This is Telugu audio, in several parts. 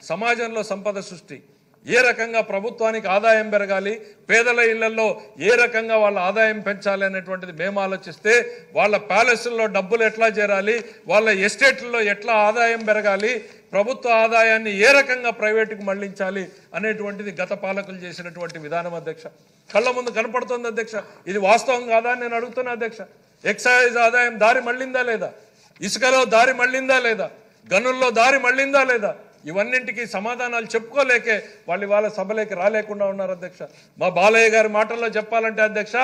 సమాజంలో సంపద సృష్టి ఏ రకంగా ప్రభుత్వానికి ఆదాయం పెరగాలి, పేదల ఇళ్లలో ఏ రకంగా వాళ్ళ ఆదాయం పెంచాలి అనేటువంటిది మేము ఆలోచిస్తే, వాళ్ళ ప్యాలెస్ల్లో డబ్బులు ఎట్లా చేరాలి, వాళ్ళ ఎస్టేట్లలో ఎట్లా ఆదాయం పెరగాలి, ప్రభుత్వ ఆదాయాన్ని ఏ రకంగా ప్రైవేటుకు మళ్లించాలి అనేటువంటిది గత పాలకులు చేసినటువంటి విధానం అధ్యక్ష. కళ్ళ ముందు కనపడుతోంది అధ్యక్ష. ఇది వాస్తవం కాదా అని నేను అడుగుతున్నా అధ్యక్ష. ఎక్సైజ్ ఆదాయం దారి మళ్లిందా లేదా, ఇసుకలో దారి మళ్లిందా లేదా, గనుల్లో దారి మళ్లిందా లేదా, ఇవన్నింటికి సమాధానాలు చెప్పుకోలేకే వాళ్ళు ఇవాళ సభలోకి రాలేకుండా ఉన్నారు అధ్యక్ష. మా బాలయ్య గారి మాటల్లో చెప్పాలంటే అధ్యక్ష,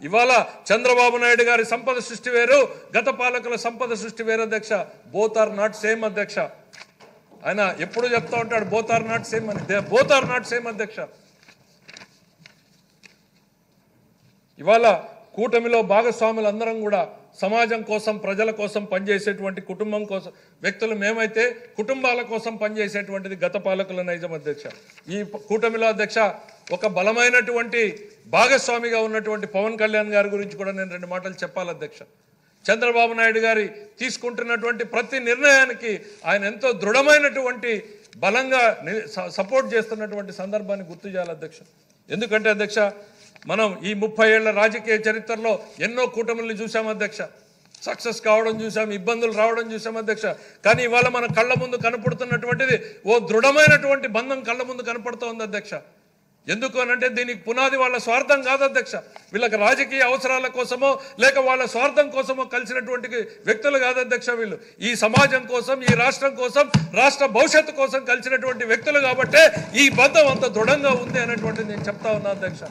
ఇవాళ చంద్రబాబు నాయుడు గారి సంపద సృష్టి వేరు, గత పాలకుల సంపద సృష్టి వేరు అధ్యక్ష. బోత్ ఆర్ నాట్ సేమ్ అధ్యక్ష. ఆయన ఎప్పుడు చెప్తా ఉంటాడు బోత్ ఆర్ నాట్ సేమ్ అని. బోత్ ఆర్ నాట్ సేమ్ అధ్యక్ష. ఇవాళ కూటమిలో భాగస్వాములందరం కూడా సమాజం కోసం, ప్రజల కోసం పనిచేసేటువంటి కుటుంబం కోసం వ్యక్తులు మేమైతే కుటుంబాల కోసం పనిచేసేటువంటిది గత పాలకుల నైజం అధ్యక్ష. ఈ కూటమిలో అధ్యక్ష ఒక బలమైనటువంటి భాగస్వామిగా ఉన్నటువంటి పవన్ కళ్యాణ్ గారి గురించి కూడా నేను 2 మాటలు చెప్పాలి అధ్యక్ష. చంద్రబాబు నాయుడు గారి తీసుకుంటున్నటువంటి ప్రతి నిర్ణయానికి ఆయన ఎంతో దృఢమైనటువంటి బలంగా సపోర్ట్ చేస్తున్నటువంటి సందర్భాన్ని గుర్తు చేయాలి అధ్యక్ష. ఎందుకంటే అధ్యక్ష, మనం ఈ 30 ఏళ్ల రాజకీయ చరిత్రలో ఎన్నో కూటమిల్ని చూసాం అధ్యక్ష. సక్సెస్ కావడం చూసాం, ఇబ్బందులు రావడం చూసాం అధ్యక్ష. కానీ ఇవాళ మన కళ్ళ ముందు కనపడుతున్నటువంటిది ఓ దృఢమైనటువంటి బంధం కళ్ళ ముందు కనపడుతోంది అధ్యక్ష. ఎందుకు అనంటే దీనికి పునాది వాళ్ళ స్వార్థం కాదు అధ్యక్ష. వీళ్ళకి రాజకీయ అవసరాల కోసమో లేక వాళ్ళ స్వార్థం కోసమో కలిసినటువంటి వ్యక్తులు కాదు అధ్యక్ష. వీళ్ళు ఈ సమాజం కోసం, ఈ రాష్ట్రం కోసం, రాష్ట్ర భవిష్యత్తు కోసం కలిసినటువంటి వ్యక్తులు కాబట్టే ఈ బంధం అంత దృఢంగా ఉంది అనేటువంటిది నేను చెప్తా ఉన్నా అధ్యక్ష.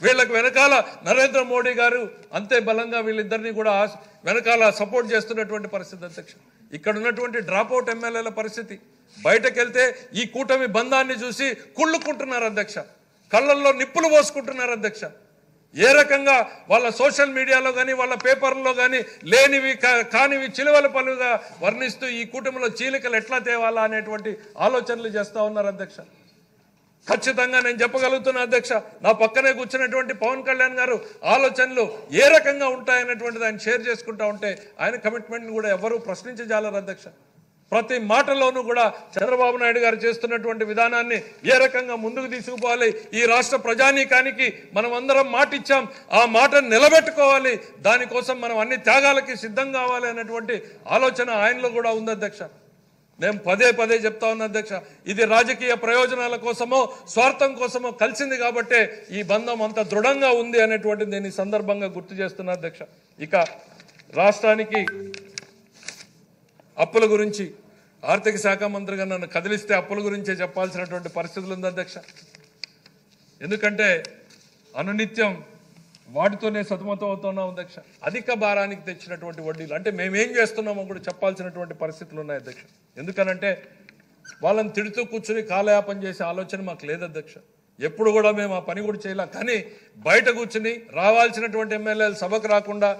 వీళ్ళకి వెనకాల నరేంద్ర మోడీ గారు అంతే బలంగా వీళ్ళిద్దరినీ కూడా వెనకాల సపోర్ట్ చేస్తున్నటువంటి పరిస్థితి అధ్యక్ష. ఇక్కడ ఉన్నటువంటి డ్రాప్అవుట్ ఎమ్మెల్యేల పరిస్థితి, బయటకు వెళ్తే ఈ కూటమి బంధాన్ని చూసి కుళ్ళుకుంటున్నారు అధ్యక్ష. కళ్ళల్లో నిప్పులు పోసుకుంటున్నారు అధ్యక్ష. ఏ రకంగా వాళ్ళ సోషల్ మీడియాలో కానీ వాళ్ళ పేపర్లో కానీ లేనివి కానివి చిలువల పలుగా వర్ణిస్తూ ఈ కూటమిలో చీలికలు ఎట్లా తేవాలా అనేటువంటి ఆలోచనలు చేస్తూ ఉన్నారు అధ్యక్ష. ఖచ్చితంగా నేను చెప్పగలుగుతున్నా అధ్యక్ష, నా పక్కనే కూర్చున్నటువంటి పవన్ కళ్యాణ్ గారు ఆలోచనలు ఏ రకంగా ఉంటాయనేటువంటిది ఆయన షేర్ చేసుకుంటా ఉంటే ఆయన కమిట్మెంట్ని కూడా ఎవరూ ప్రశ్నించజాలరు అధ్యక్ష. ప్రతి మాటలోనూ కూడా చంద్రబాబు నాయుడు గారు చేస్తున్నటువంటి విధానాన్ని ఏ రకంగా ముందుకు తీసుకుపోవాలి, ఈ రాష్ట్ర ప్రజానీకానికి మనం అందరం మాట ఇచ్చాం, ఆ మాటను నిలబెట్టుకోవాలి, దానికోసం మనం అన్ని త్యాగాలకి సిద్ధం కావాలి అనేటువంటి ఆలోచన ఆయనలో కూడా ఉంది అధ్యక్ష. నేను పదే చెప్తా ఉన్నా అధ్యక్ష, ఇది రాజకీయ ప్రయోజనాల కోసమో స్వార్థం కోసమో కలిసింది కాబట్టే ఈ బంధం అంత దృఢంగా ఉంది అనేటువంటిది నేను ఈ సందర్భంగా గుర్తు చేస్తున్నా అధ్యక్ష. ఇక రాష్ట్రానికి అప్పుల గురించి ఆర్థిక శాఖ మంత్రిగా నన్ను కదిలిస్తే అప్పుల గురించే చెప్పాల్సినటువంటి పరిస్థితులు ఉంది అధ్యక్ష. ఎందుకంటే అనునిత్యం వాటితోనే సతమతం అవుతున్నాం అధ్యక్ష. అధిక భారానికి తెచ్చినటువంటి వడ్డీలు అంటే మేమేం చేస్తున్నామో కూడా చెప్పాల్సినటువంటి పరిస్థితులు ఉన్నాయి అధ్యక్ష. ఎందుకనంటే వాళ్ళని తిడుతూ కూర్చుని కాలయాపన చేసే ఆలోచన మాకు లేదు అధ్యక్ష. ఎప్పుడు కూడా మేము ఆ పని కూడా చేయలేం. కానీ బయట కూర్చుని రావాల్సినటువంటి ఎమ్మెల్యేలు సభకు రాకుండా,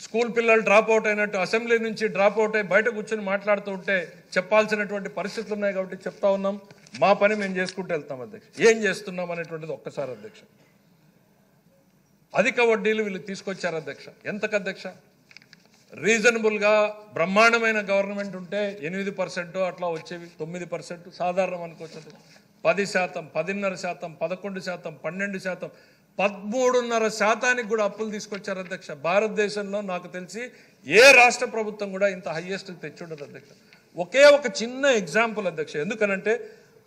స్కూల్ పిల్లలు డ్రాప్ అవుట్ అయినట్టు అసెంబ్లీ నుంచి డ్రాప్ అవుట్ అయ్యి బయట కూర్చొని మాట్లాడుతూ ఉంటే చెప్పాల్సినటువంటి పరిస్థితులు ఉన్నాయి కాబట్టి చెప్తా ఉన్నాం. మా పని మేము చేసుకుంటూ వెళ్తాం అధ్యక్ష. ఏం చేస్తున్నాం అనేటువంటిది ఒక్కసారి అధ్యక్ష. అధిక వడ్డీలు వీళ్ళు తీసుకొచ్చారు అధ్యక్ష. ఎంతకు అధ్యక్ష? రీజనబుల్గా బ్రహ్మాండమైన గవర్నమెంట్ ఉంటే 8% అట్లా వచ్చేవి, 9% సాధారణం అనుకోవచ్చు. 10%, 10.5%, 11%, 12%, 13.5% కూడా అప్పులు తీసుకొచ్చారు అధ్యక్ష. భారతదేశంలో నాకు తెలిసి ఏ రాష్ట్ర ప్రభుత్వం కూడా ఇంత హైయెస్ట్ తెచ్చుండదు అధ్యక్ష. ఒకే ఒక చిన్న ఎగ్జాంపుల్ అధ్యక్ష. ఎందుకనంటే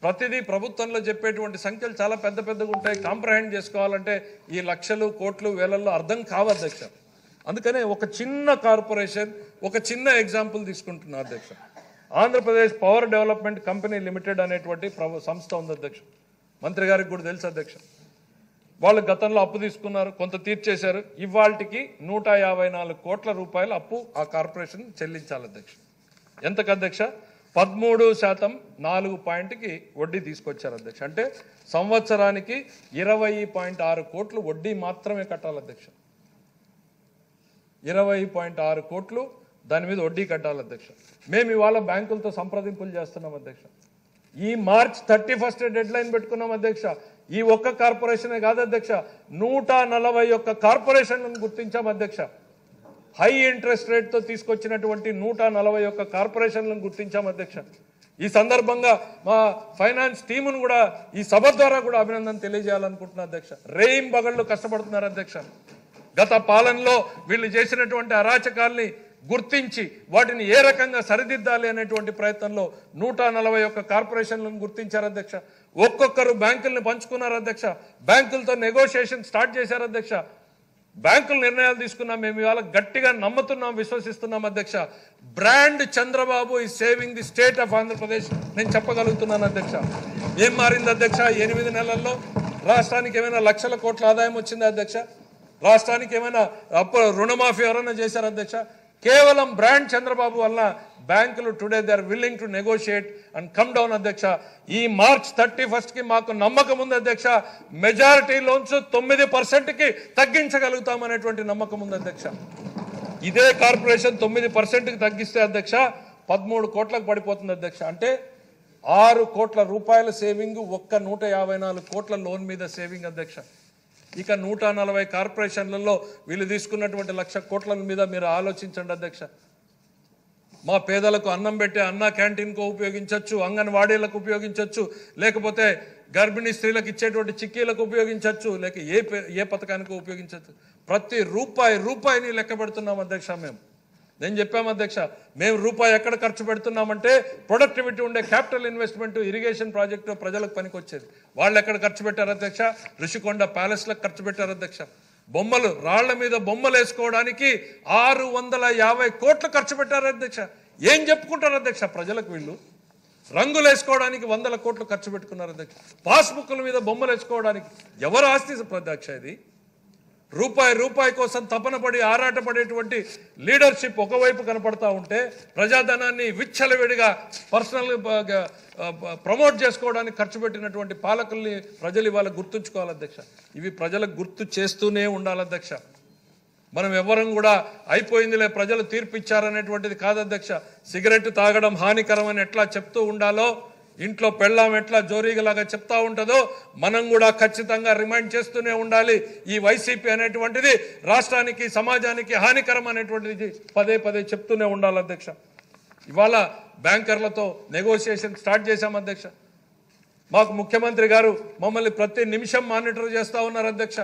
ప్రతిదీ ప్రభుత్వంలో చెప్పేటువంటి సంఖ్యలు చాలా పెద్దగా ఉంటాయి. కాంప్రహెండ్ చేసుకోవాలంటే ఈ లక్షలు, కోట్లు, వేలల్లో అర్థం కావు అధ్యక్ష. అందుకనే ఒక చిన్న కార్పొరేషన్, ఒక చిన్న ఎగ్జాంపుల్ తీసుకుంటున్నా అధ్యక్ష. Andhra Pradesh power development company limited అనేటువంటి సంస్థ ఉంది అధ్యక్ష. మంత్రి గారికి కూడా తెలుసు అధ్యక్ష. వాళ్ళు గతంలో అప్పు తీసుకున్నారు, కొంత తీర్చేశారు. ఇవాళకి 154 కోట్ల రూపాయల అప్పు ఆ కార్పొరేషన్ చెల్లించాలి అధ్యక్ష. ఎంతకు అధ్యక్ష? 13% 4 పాయింట్కి వడ్డీ తీసుకొచ్చారు అధ్యక్ష. అంటే సంవత్సరానికి 20.6 కోట్లు వడ్డీ మాత్రమే కట్టాలి అధ్యక్ష. 20.6 కోట్లు దాని మీద వడ్డీ కట్టాలి అధ్యక్ష. మేము ఇవాళ బ్యాంకులతో సంప్రదింపులు చేస్తున్నాం అధ్యక్ష. ఈ మార్చ్ 31 డెడ్ లైన్ పెట్టుకున్నాం అధ్యక్ష. ఈ ఒక్క కార్పొరేషనే కాదు అధ్యక్ష, 141 కార్పొరేషన్లను గుర్తించాం అధ్యక్ష. హై ఇంట్రెస్ట్ రేట్తో తీసుకొచ్చినటువంటి 141 కార్పొరేషన్లను గుర్తించాం అధ్యక్ష. ఈ సందర్భంగా మా ఫైనాన్స్ టీమును కూడా ఈ సభ ద్వారా కూడా అభినందన తెలియజేయాలనుకుంటున్నా అధ్యక్ష. రేయింబగళ్ళు కష్టపడుతున్నారు అధ్యక్ష. గత పాలనలో వీళ్ళు చేసినటువంటి అరాచకాల్ని గుర్తించి వాటిని ఏ రకంగా సరిదిద్దాలి అనేటువంటి ప్రయత్నంలో 141 కార్పొరేషన్లను గుర్తించారు అధ్యక్ష. ఒక్కొక్కరు బ్యాంకుల్ని పంచుకున్నారు అధ్యక్ష. బ్యాంకులతో నెగోషియేషన్ స్టార్ట్ చేశారు అధ్యక్ష. బ్యాంకులు నిర్ణయాలు తీసుకున్నాం. మేము ఇవాళ గట్టిగా నమ్ముతున్నాం, విశ్వసిస్తున్నాం అధ్యక్ష. బ్రాండ్ చంద్రబాబు ఈ saving the state of Andhra Pradesh నేను చెప్పగలుగుతున్నాను అధ్యక్ష. ఏం మారింది అధ్యక్ష? 8 నెలల్లో రాష్ట్రానికి ఏమైనా లక్షల కోట్ల ఆదాయం వచ్చిందా అధ్యక్ష? రాష్ట్రానికి ఏమైనా రుణమాఫీ ఎవరైనా చేశారు అధ్యక్ష? కేవలం బ్రాండ్ చంద్రబాబు వల్ల బ్యాంకులు today they are willing to negotiate and come down అధ్యక్ష. ఈ మార్చ్ 31కి మాకు నమ్మకం ఉంది అధ్యక్ష. మెజారిటీ లోన్స్ 9%కి తగ్గించగలుగుతామనేటువంటి నమ్మకం ఉంది అధ్యక్ష. ఇదే కార్పొరేషన్ 9%కి తగ్గిస్తే అధ్యక్ష 13 కోట్లకు పడిపోతుంది అధ్యక్ష. అంటే 6 కోట్ల రూపాయల సేవింగ్, ఒక్క 154 కోట్ల లోన్ మీద సేవింగ్ అధ్యక్ష. ఇక 140 కార్పొరేషన్లలో వీళ్ళు తీసుకున్నటువంటి 1,00,000 కోట్ల మీద మీరు ఆలోచించండి అధ్యక్ష. మా పేదలకు అన్నం పెట్టే అన్న క్యాంటీన్కు ఉపయోగించవచ్చు, అంగన్వాడీలకు ఉపయోగించవచ్చు, లేకపోతే గర్భిణీ స్త్రీలకు ఇచ్చేటువంటి చిక్కీలకు ఉపయోగించవచ్చు, లేక ఏ పథకానికి ఉపయోగించవచ్చు. ప్రతి రూపాయిని లెక్క పెడుతున్నాం అధ్యక్ష. నేను చెప్పాము అధ్యక్ష, మేము రూపాయి ఎక్కడ ఖర్చు పెడుతున్నామంటే ప్రొడక్టివిటీ ఉండే క్యాపిటల్ ఇన్వెస్ట్మెంట్, ఇరిగేషన్ ప్రాజెక్టు ప్రజలకు పనికొచ్చేది. వాళ్ళు ఎక్కడ ఖర్చు పెట్టారు అధ్యక్ష? ఋషికొండ ప్యాలెస్లకు ఖర్చు పెట్టారు అధ్యక్ష. బొమ్మలు, రాళ్ల మీద బొమ్మలు వేసుకోవడానికి 650 కోట్లు ఖర్చు పెట్టారు అధ్యక్ష. ఏం చెప్పుకుంటారు అధ్యక్ష ప్రజలకు? వీళ్ళు రంగులు వేసుకోవడానికి 100 కోట్లు ఖర్చు పెట్టుకున్నారు అధ్యక్ష. పాస్బుక్ల మీద బొమ్మలు వేసుకోవడానికి ఎవరు ఆస్తి అధ్యక్ష? ఇది రూపాయి కోసం తపన పడి ఆరాటపడేటువంటి లీడర్షిప్ ఒకవైపు కనపడతా ఉంటే, ప్రజాధనాన్ని విచ్చలవిడిగా పర్సనల్ ప్రమోట్ చేసుకోవడానికి ఖర్చు పెట్టినటువంటి పాలకుల్ని ప్రజలు ఇవాళ గుర్తుంచుకోవాలి అధ్యక్ష. ఇవి ప్రజలకు గుర్తు చేస్తూనే ఉండాలి అధ్యక్ష. మనం ఎవరం కూడా అయిపోయిందిలే ప్రజలు తీర్పు ఇచ్చారనేటువంటిది కాదు అధ్యక్ష. సిగరెట్ తాగడం హానికరం అని ఎట్లా చెప్తూ ఉండాలో, ఇంట్లో పెళ్ళాం ఎట్లా జోరీగలాగా చెప్తా ఉంటుందో, మనం కూడా ఖచ్చితంగా రిమైండ్ చేస్తూనే ఉండాలి. ఈ వైసీపీ అనేటువంటిది రాష్ట్రానికి, సమాజానికి హానికరం అనేటువంటిది పదే చెప్తూనే ఉండాలి అధ్యక్ష. ఇవాళ బ్యాంకర్లతో నెగోషియేషన్ స్టార్ట్ చేశాం అధ్యక్ష. మాకు ముఖ్యమంత్రి గారు మమ్మల్ని ప్రతి నిమిషం మానిటర్ చేస్తూ ఉన్నారు అధ్యక్ష.